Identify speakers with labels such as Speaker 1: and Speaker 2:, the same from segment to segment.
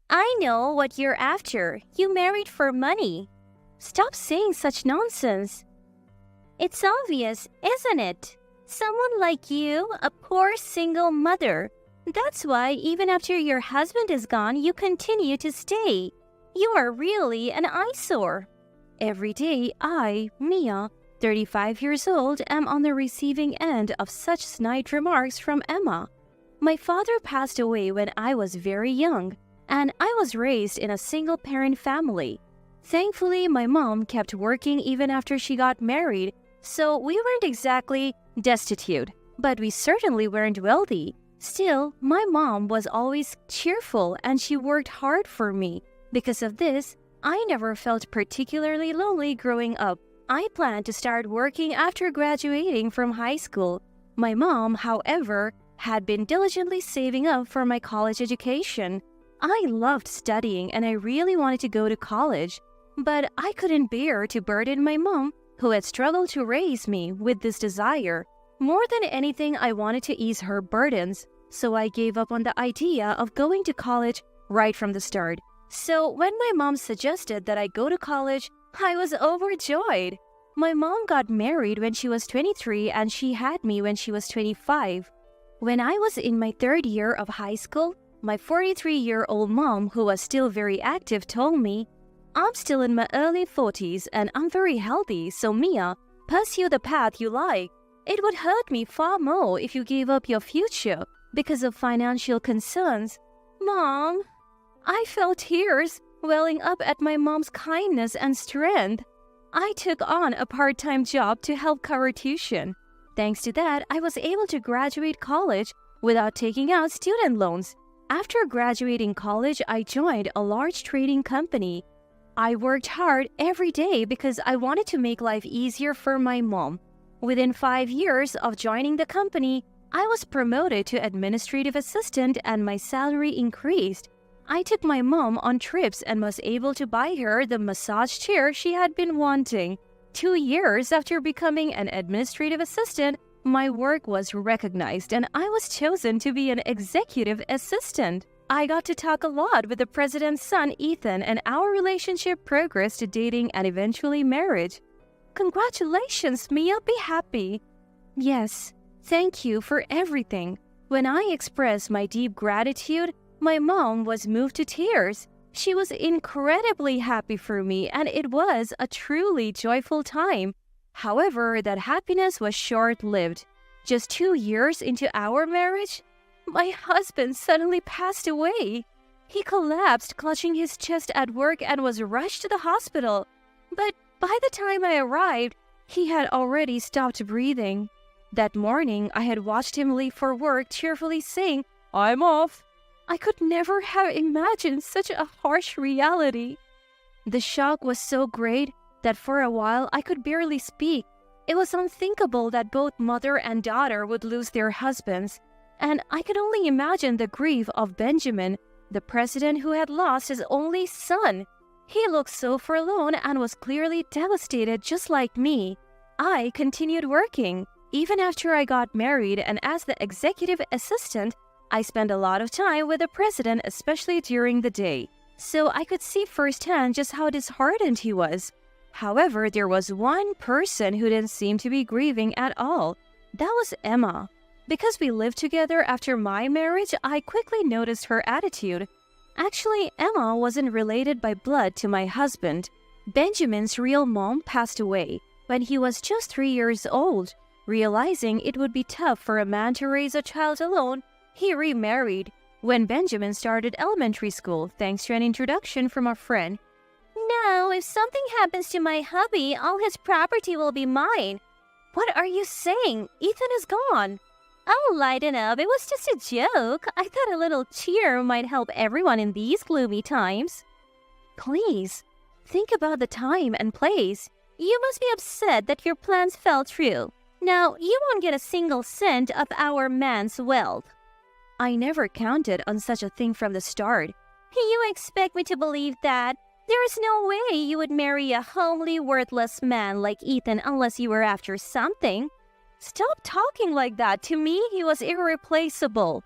Speaker 1: I know what you're after. You married for money. Stop saying such nonsense. It's obvious, isn't it? Someone like you, a poor single mother. That's why even after your husband is gone, you continue to stay. You are really an eyesore. Every day, I, Mia, 35 years old, am on the receiving end of such snide remarks from Emma. My father passed away when I was very young, and I was raised in a single-parent family. Thankfully, my mom kept working even after she got married, so we weren't exactly destitute, but we certainly weren't wealthy. Still, my mom was always cheerful and she worked hard for me. Because of this, I never felt particularly lonely growing up. I planned to start working after graduating from high school. My mom, however, had been diligently saving up for my college education. I loved studying and I really wanted to go to college, but I couldn't bear to burden my mom, who had struggled to raise me, with this desire. More than anything, I wanted to ease her burdens, so I gave up on the idea of going to college right from the start. So when my mom suggested that I go to college, I was overjoyed. My mom got married when she was 23 and she had me when she was 25. When I was in my third year of high school, my 43-year-old mom, who was still very active, told me, "I'm still in my early 40s and I'm very healthy, so Mia, pursue the path you like. It would hurt me far more if you gave up your future because of financial concerns." Mom, I felt tears welling up at my mom's kindness and strength. I took on a part-time job to help cover tuition. Thanks to that, I was able to graduate college without taking out student loans. After graduating college, I joined a large trading company. I worked hard every day because I wanted to make life easier for my mom. Within 5 years of joining the company, I was promoted to administrative assistant and my salary increased. I took my mom on trips and was able to buy her the massage chair she had been wanting. 2 years after becoming an administrative assistant, my work was recognized and I was chosen to be an executive assistant. I got to talk a lot with the president's son, Ethan, and our relationship progressed to dating and eventually marriage. Congratulations, Mia, be happy. Yes, thank you for everything. When I expressed my deep gratitude, my mom was moved to tears. She was incredibly happy for me and it was a truly joyful time. However, that happiness was short-lived. Just 2 years into our marriage, my husband suddenly passed away. He collapsed, clutching his chest at work and was rushed to the hospital. But by the time I arrived, he had already stopped breathing. That morning, I had watched him leave for work, cheerfully saying, "I'm off." I could never have imagined such a harsh reality. The shock was so great that for a while I could barely speak. It was unthinkable that both mother and daughter would lose their husbands, and I could only imagine the grief of Benjamin, the president who had lost his only son. He looked so forlorn and was clearly devastated just like me. I continued working. Even after I got married and as the executive assistant, I spent a lot of time with the president, especially during the day, so I could see firsthand just how disheartened he was. However, there was one person who didn't seem to be grieving at all. That was Emma. Because we lived together after my marriage, I quickly noticed her attitude. Actually, Emma wasn't related by blood to my husband. Benjamin's real mom passed away when he was just 3 years old. Realizing it would be tough for a man to raise a child alone, he remarried when Benjamin started elementary school, thanks to an introduction from a friend. "Now, if something happens to my hubby, all his property will be mine." "What are you saying? Ethan is gone." "Oh, lighten up. It was just a joke. I thought a little cheer might help everyone in these gloomy times." "Please, think about the time and place. You must be upset that your plans fell through. Now, you won't get a single cent of our man's wealth." I never counted on such a thing from the start. "You expect me to believe that? There is no way you would marry a homely, worthless man like Ethan unless you were after something." "Stop talking like that. To me, he was irreplaceable."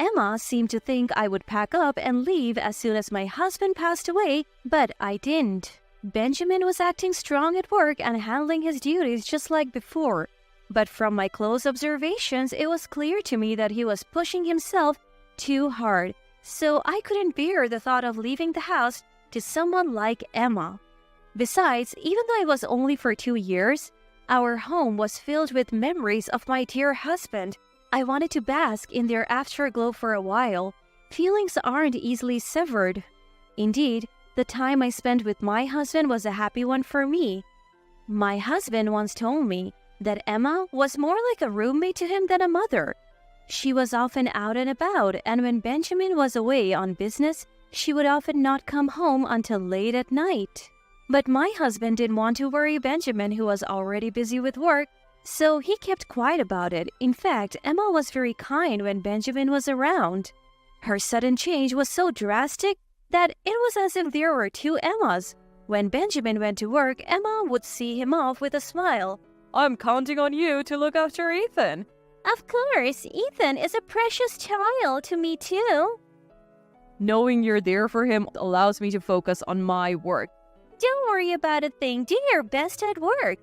Speaker 1: Emma seemed to think I would pack up and leave as soon as my husband passed away, but I didn't. Benjamin was acting strong at work and handling his duties just like before. But from my close observations, it was clear to me that he was pushing himself too hard. So I couldn't bear the thought of leaving the house to someone like Emma. Besides, even though it was only for 2 years, our home was filled with memories of my dear husband. I wanted to bask in their afterglow for a while. Feelings aren't easily severed. Indeed, the time I spent with my husband was a happy one for me. My husband once told me that Emma was more like a roommate to him than a mother. She was often out and about, and when Benjamin was away on business, she would often not come home until late at night. But my husband didn't want to worry Benjamin, who was already busy with work, so he kept quiet about it. In fact, Emma was very kind when Benjamin was around. Her sudden change was so drastic that it was as if there were 2 Emmas. When Benjamin went to work, Emma would see him off with a smile.
Speaker 2: I'm counting on you to look after Ethan.
Speaker 1: Of course, Ethan is a precious child to me too.
Speaker 2: Knowing you're there for him allows me to focus on my work.
Speaker 1: Don't worry about a thing. Do your best at work.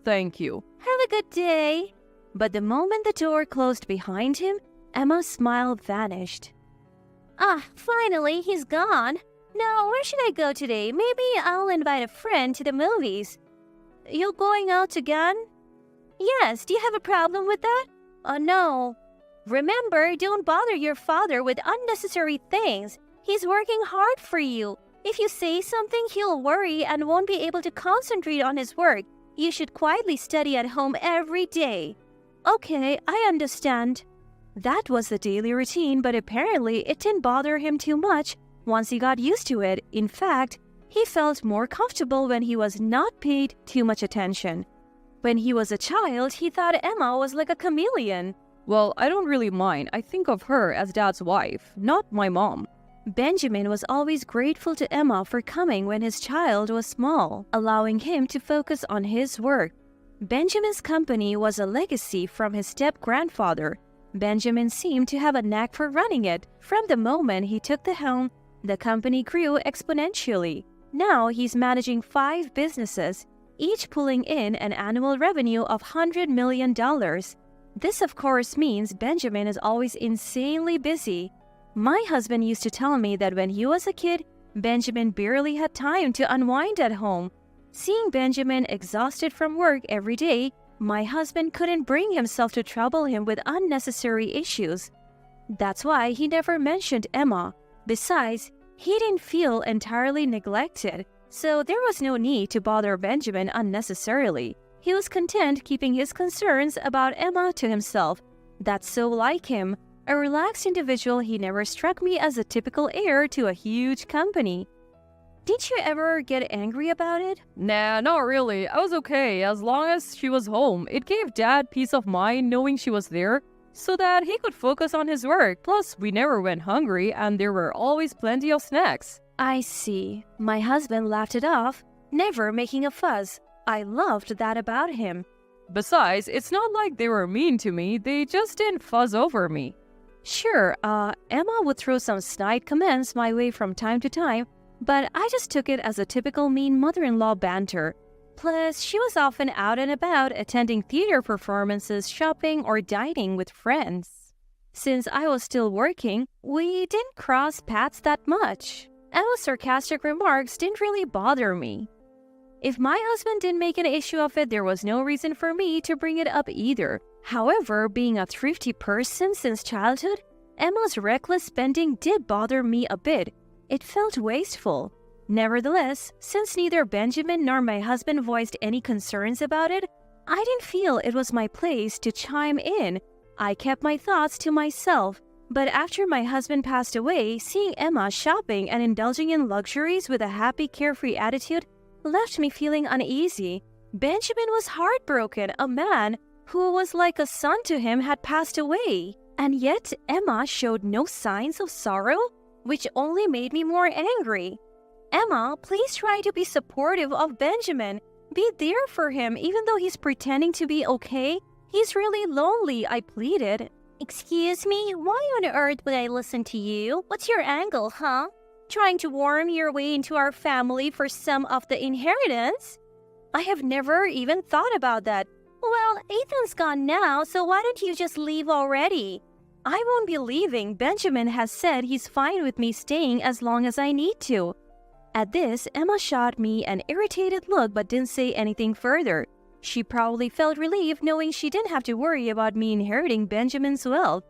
Speaker 2: Thank you.
Speaker 1: Have a good day. But the moment the door closed behind him, Emma's smile vanished. Finally, he's gone. Now, where should I go today? Maybe I'll invite a friend to the movies. You're going out again? Yes, do you have a problem with that? No. Remember, don't bother your father with unnecessary things. He's working hard for you. If you say something, he'll worry and won't be able to concentrate on his work. You should quietly study at home every day. Okay, I understand. That was the daily routine, but apparently it didn't bother him too much once he got used to it. In fact, he felt more comfortable when he was not paid too much attention. When he was a child, he thought Emma was like a chameleon.
Speaker 2: Well, I don't really mind. I think of her as Dad's wife, not my mom.
Speaker 1: Benjamin was always grateful to Emma for coming when his child was small, allowing him to focus on his work. Benjamin's company was a legacy from his step-grandfather. Benjamin seemed to have a knack for running it. From the moment he took the helm, the company grew exponentially. Now he's managing 5 businesses, each pulling in an annual revenue of $100 million. This, of course, means Benjamin is always insanely busy. My husband used to tell me that when he was a kid, Benjamin barely had time to unwind at home. Seeing Benjamin exhausted from work every day, my husband couldn't bring himself to trouble him with unnecessary issues. That's why he never mentioned Emma. Besides, he didn't feel entirely neglected, so there was no need to bother Benjamin unnecessarily. He was content keeping his concerns about Emma to himself. That's so like him. A relaxed individual, he never struck me as a typical heir to a huge company. Did you ever get angry about it?
Speaker 2: Nah, not really. I was okay as long as she was home. It gave Dad peace of mind knowing she was there so that he could focus on his work. Plus, we never went hungry and there were always plenty of snacks.
Speaker 1: I see. My husband laughed it off, never making a fuss. I loved that about him.
Speaker 2: Besides, it's not like they were mean to me. They just didn't fuss over me.
Speaker 1: Sure, Emma would throw some snide comments my way from time to time, but I just took it as a typical mean mother-in-law banter. Plus, she was often out and about attending theater performances, shopping, or dining with friends. Since I was still working, we didn't cross paths that much. Emma's sarcastic remarks didn't really bother me. If my husband didn't make an issue of it, there was no reason for me to bring it up either. However, being a thrifty person since childhood, Emma's reckless spending did bother me a bit. It felt wasteful. Nevertheless, since neither Benjamin nor my husband voiced any concerns about it, I didn't feel it was my place to chime in. I kept my thoughts to myself. But after my husband passed away, seeing Emma shopping and indulging in luxuries with a happy, carefree attitude left me feeling uneasy. Benjamin was heartbroken. A man who was like a son to him had passed away. And yet Emma showed no signs of sorrow, which only made me more angry. Emma, please try to be supportive of Benjamin. Be there for him even though he's pretending to be okay. He's really lonely, I pleaded. Excuse me? Why on earth would I listen to you? What's your angle, huh? Trying to worm your way into our family for some of the inheritance? I have never even thought about that. Well, Ethan's gone now, so why don't you just leave already? I won't be leaving. Benjamin has said he's fine with me staying as long as I need to. At this, Emma shot me an irritated look but didn't say anything further. She probably felt relieved knowing she didn't have to worry about me inheriting Benjamin's wealth.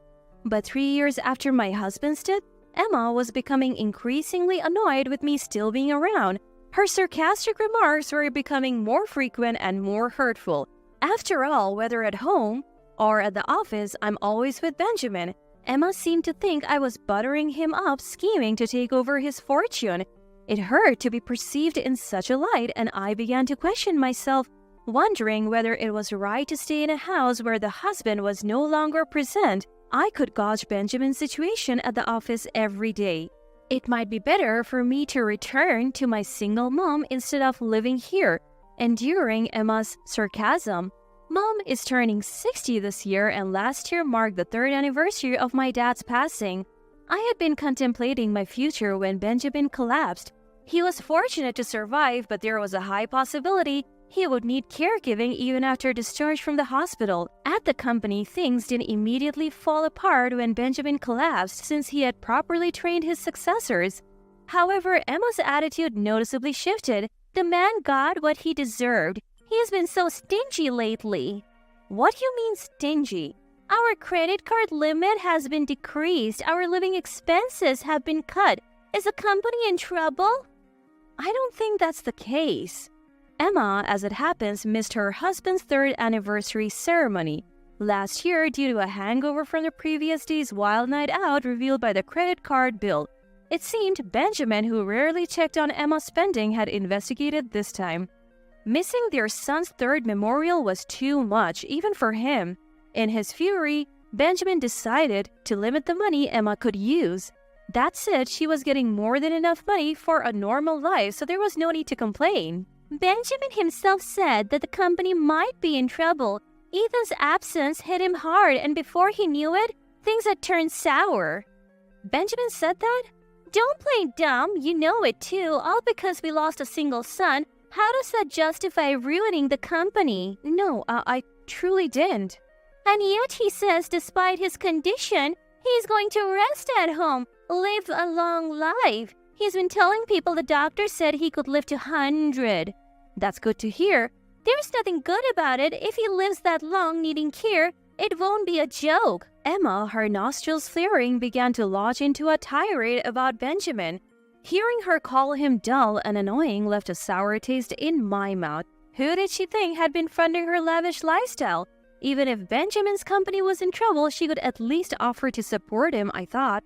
Speaker 1: But 3 years after my husband's death, Emma was becoming increasingly annoyed with me still being around. Her sarcastic remarks were becoming more frequent and more hurtful. After all, whether at home or at the office, I'm always with Benjamin. Emma seemed to think I was buttering him up, scheming to take over his fortune. It hurt to be perceived in such a light, and I began to question myself, wondering whether it was right to stay in a house where the husband was no longer present. I could gauge Benjamin's situation at the office every day. It might be better for me to return to my single mom instead of living here, enduring Emma's sarcasm. Mom is turning 60 this year, and last year marked the 3rd anniversary of my dad's passing. I had been contemplating my future when Benjamin collapsed. He was fortunate to survive, but there was a high possibility he would need caregiving even after discharge from the hospital. At the company, things didn't immediately fall apart when Benjamin collapsed since he had properly trained his successors. However, Emma's attitude noticeably shifted. The man got what he deserved. He has been so stingy lately. What do you mean stingy? Our credit card limit has been decreased. Our living expenses have been cut. Is the company in trouble? I don't think that's the case. Emma, as it happens, missed her husband's 3rd anniversary ceremony last year due to a hangover from the previous day's wild night out revealed by the credit card bill. It seemed Benjamin, who rarely checked on Emma's spending, had investigated this time. Missing their son's 3rd memorial was too much, even for him. In his fury, Benjamin decided to limit the money Emma could use. That said, she was getting more than enough money for a normal life, so there was no need to complain. Benjamin himself said that the company might be in trouble. Ethan's absence hit him hard, and before he knew it, things had turned sour. Benjamin said that? Don't play dumb, you know it too, all because we lost a single son. How does that justify ruining the company? No, I truly didn't. And yet he says despite his condition, he's going to rest at home, live a long life. He's been telling people the doctor said he could live to 100. That's good to hear. There's nothing good about it. If he lives that long needing care, it won't be a joke. Emma, her nostrils flaring, began to launch into a tirade about Benjamin. Hearing her call him dull and annoying left a sour taste in my mouth. Who did she think had been funding her lavish lifestyle? Even if Benjamin's company was in trouble, she could at least offer to support him, I thought.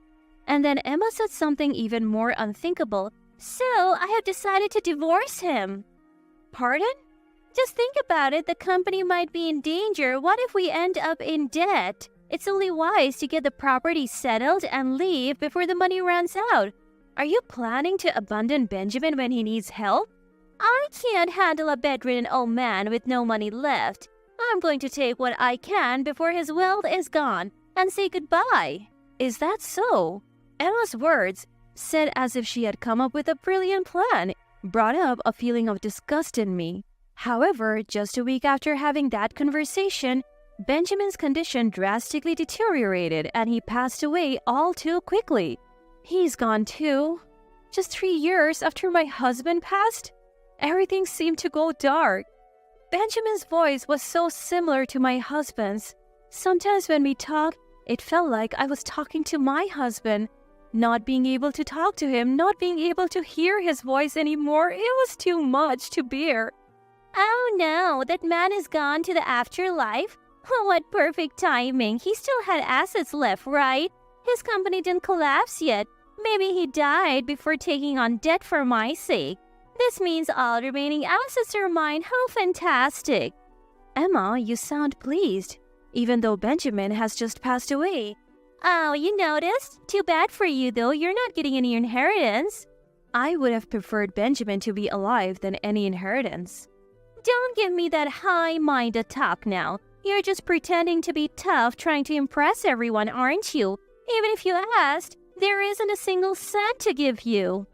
Speaker 1: And then Emma said something even more unthinkable. So, I have decided to divorce him. Pardon? Just think about it. The company might be in danger. What if we end up in debt? It's only wise to get the property settled and leave before the money runs out. Are you planning to abandon Benjamin when he needs help? I can't handle a bedridden old man with no money left. I'm going to take what I can before his wealth is gone and say goodbye. Is that so? Emma's words, said as if she had come up with a brilliant plan, brought up a feeling of disgust in me. However, just a week after having that conversation, Benjamin's condition drastically deteriorated and he passed away all too quickly. He's gone too. Just 3 years after my husband passed, everything seemed to go dark. Benjamin's voice was so similar to my husband's. Sometimes when we talked, it felt like I was talking to my husband. Not being able to talk to him, not being able to hear his voice anymore, it was too much to bear. Oh no, that man is gone to the afterlife? What perfect timing. He still had assets left, right? His company didn't collapse yet. Maybe he died before taking on debt for my sake. This means all remaining assets are mine. How fantastic. Emma, you sound pleased, even though Benjamin has just passed away. Oh, you noticed? Too bad for you, though. You're not getting any inheritance. I would have preferred Benjamin to be alive than any inheritance. Don't give me that high-minded talk now. You're just pretending to be tough, trying to impress everyone, aren't you? Even if you asked, there isn't a single cent to give you."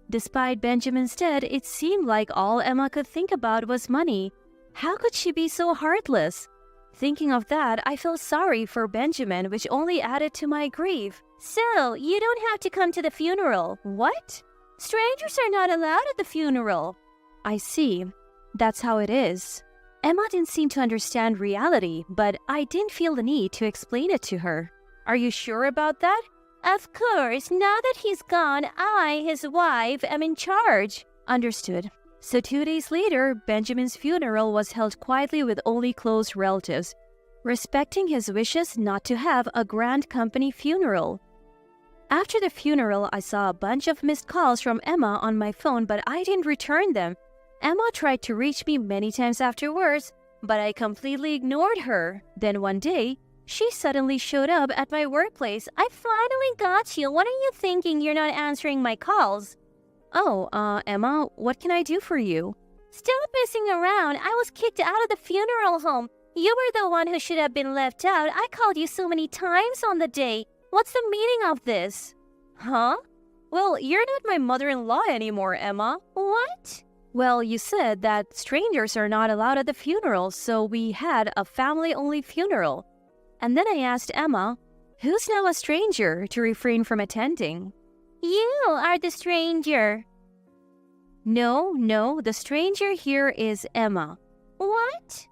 Speaker 1: Despite Benjamin's death, it seemed like all Emma could think about was money. How could she be so heartless? Thinking of that, I felt sorry for Benjamin, which only added to my grief.
Speaker 3: "So, you don't have to come to the funeral."
Speaker 1: "What?"
Speaker 3: "Strangers are not allowed at the funeral."
Speaker 1: "I see. That's how it is." Emma didn't seem to understand reality, but I didn't feel the need to explain it to her. "Are you sure about that?"
Speaker 3: "Of course. Now that he's gone, I, his wife, am in charge."
Speaker 1: "Understood." So 2 days later, Benjamin's funeral was held quietly with only close relatives, respecting his wishes not to have a grand company funeral. After the funeral, I saw a bunch of missed calls from Emma on my phone, but I didn't return them. Emma tried to reach me many times afterwards, but I completely ignored her. Then one day, she suddenly showed up at my workplace.
Speaker 3: "I finally got you. What are you thinking? You're not answering my calls."
Speaker 1: "Oh, Emma, what can I do for you?"
Speaker 3: "Stop messing around. I was kicked out of the funeral home. You were the one who should have been left out. I called you so many times on the day. What's the meaning of this?"
Speaker 1: "Huh? Well, you're not my mother-in-law anymore, Emma."
Speaker 3: "What?"
Speaker 1: "Well, you said that strangers are not allowed at the funeral, so we had a family-only funeral." And then I asked Emma, "Who's now a stranger?" to refrain from attending.
Speaker 3: "You are the stranger."
Speaker 1: No, the stranger here is Emma."
Speaker 3: "What?"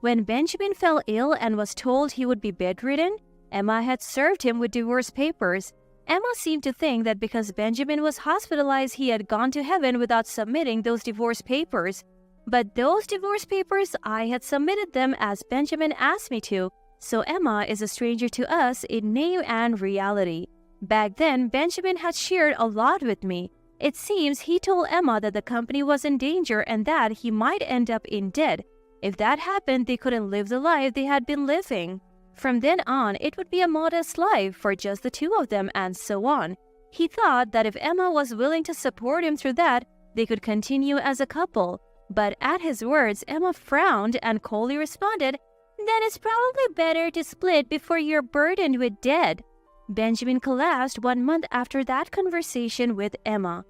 Speaker 1: When Benjamin fell ill and was told he would be bedridden, Emma had served him with divorce papers. Emma seemed to think that because Benjamin was hospitalized, he had gone to heaven without submitting those divorce papers. But those divorce papers, I had submitted them as Benjamin asked me to, so Emma is a stranger to us in name and reality. Back then, Benjamin had shared a lot with me. It seems he told Emma that the company was in danger and that he might end up in debt. If that happened, they couldn't live the life they had been living. From then on, it would be a modest life for just the two of them and so on. He thought that if Emma was willing to support him through that, they could continue as a couple. But at his words, Emma frowned and coldly responded,
Speaker 3: "Then it's probably better to split before you're burdened with debt."
Speaker 1: Benjamin collapsed 1 month after that conversation with Emma.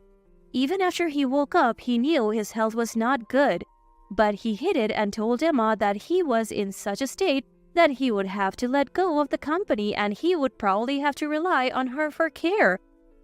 Speaker 1: Even after he woke up, he knew his health was not good. But he hid it and told Emma that he was in such a state that he would have to let go of the company and he would probably have to rely on her for care.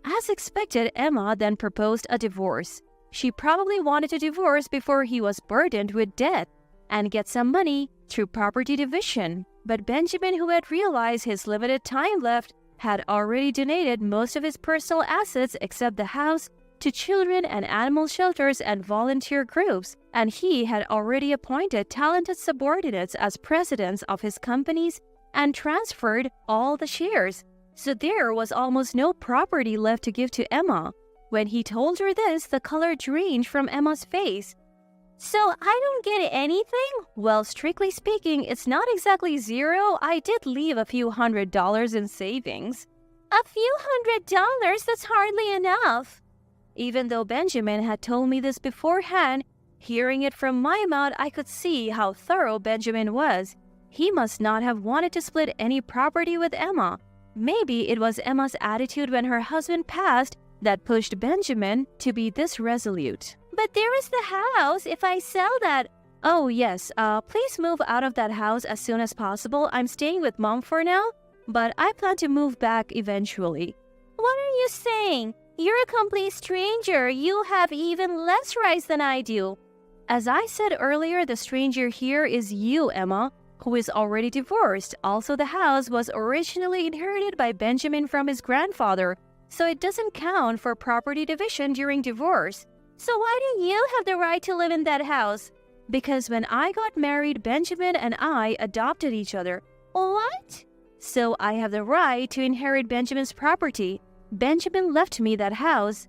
Speaker 1: As expected, Emma then proposed a divorce. She probably wanted to divorce before he was burdened with debt and get some money through property division. But Benjamin, who had realized his limited time left, had already donated most of his personal assets except the house to children and animal shelters and volunteer groups, and he had already appointed talented subordinates as presidents of his companies and transferred all the shares. So there was almost no property left to give to Emma. When he told her this, the color drained from Emma's face.
Speaker 3: "So I don't get anything?"
Speaker 1: "Well, strictly speaking, it's not exactly zero. I did leave a few $100s in savings."
Speaker 3: "A few $100? That's hardly enough."
Speaker 1: Even though Benjamin had told me this beforehand, hearing it from my mouth, I could see how thorough Benjamin was. He must not have wanted to split any property with Emma. Maybe it was Emma's attitude when her husband passed that pushed Benjamin to be this resolute.
Speaker 3: "But there is the house. If I sell that..."
Speaker 1: "Oh, yes. Please move out of that house as soon as possible. I'm staying with Mom for now, but I plan to move back eventually."
Speaker 3: "What are you saying? You're a complete stranger. You have even less rights than I do."
Speaker 1: As I said earlier, the stranger here is you, Emma, who is already divorced. Also, the house was originally inherited by Benjamin from his grandfather, so it doesn't count for property division during divorce.
Speaker 3: "So why do you have the right to live in that house?"
Speaker 1: "Because when I got married, Benjamin and I adopted each other."
Speaker 3: "What?"
Speaker 1: "So I have the right to inherit Benjamin's property. Benjamin left me that house."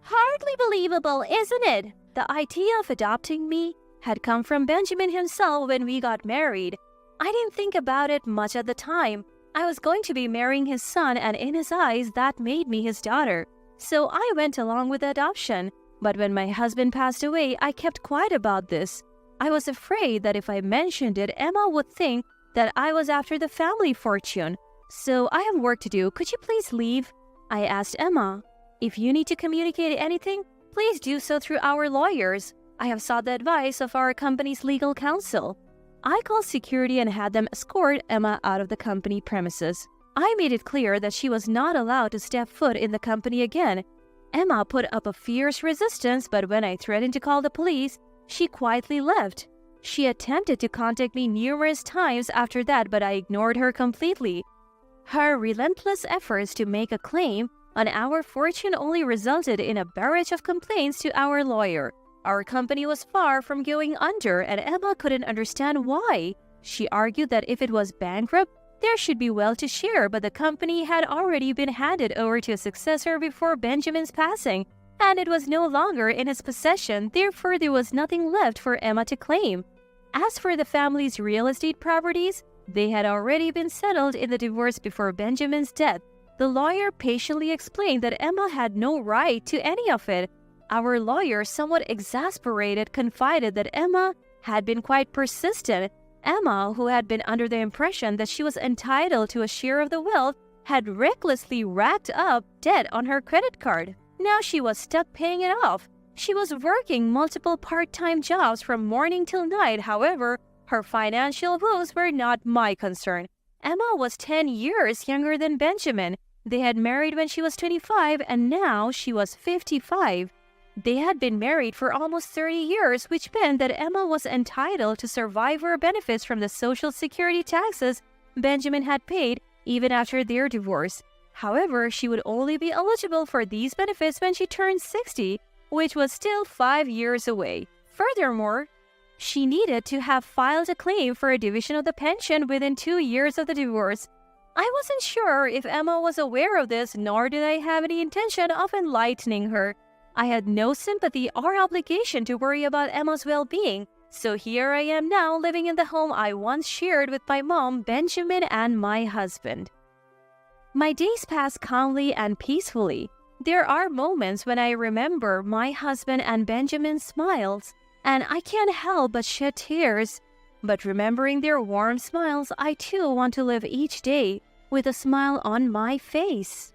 Speaker 3: "Hardly believable, isn't it?"
Speaker 1: The idea of adopting me had come from Benjamin himself when we got married. I didn't think about it much at the time. I was going to be marrying his son, and in his eyes, that made me his daughter. So I went along with the adoption. But when my husband passed away, I kept quiet about this. I was afraid that if I mentioned it, Emma would think that I was after the family fortune. So I have work to do. Could you please leave? I asked Emma. If you need to communicate anything, please do so through our lawyers. I have sought the advice of our company's legal counsel. I called security and had them escort Emma out of the company premises. I made it clear that she was not allowed to step foot in the company again. Emma put up a fierce resistance, but when I threatened to call the police, she quietly left. She attempted to contact me numerous times after that, but I ignored her completely. Her relentless efforts to make a claim on our fortune only resulted in a barrage of complaints to our lawyer. Our company was far from going under, and Emma couldn't understand why. She argued that if it was bankrupt, there should be well to share, but the company had already been handed over to a successor before Benjamin's passing, and it was no longer in his possession, therefore there was nothing left for Emma to claim. As for the family's real estate properties, they had already been settled in the divorce before Benjamin's death. The lawyer patiently explained that Emma had no right to any of it. Our lawyer, somewhat exasperated, confided that Emma had been quite persistent. Emma, who had been under the impression that she was entitled to a share of the wealth, had recklessly racked up debt on her credit card. Now she was stuck paying it off. She was working multiple part-time jobs from morning till night. However, her financial woes were not my concern. Emma was 10 years younger than Benjamin. They had married when she was 25 and now she was 55. They had been married for almost 30 years, which meant that Emma was entitled to survivor benefits from the Social Security taxes Benjamin had paid even after their divorce. However, she would only be eligible for these benefits when she turned 60, which was still 5 years away. Furthermore, she needed to have filed a claim for a division of the pension within 2 years of the divorce. I wasn't sure if Emma was aware of this, nor did I have any intention of enlightening her. I had no sympathy or obligation to worry about Emma's well-being, so here I am now living in the home I once shared with my mom, Benjamin, and my husband. My days pass calmly and peacefully. There are moments when I remember my husband and Benjamin's smiles, and I can't help but shed tears. But remembering their warm smiles, I too want to live each day with a smile on my face.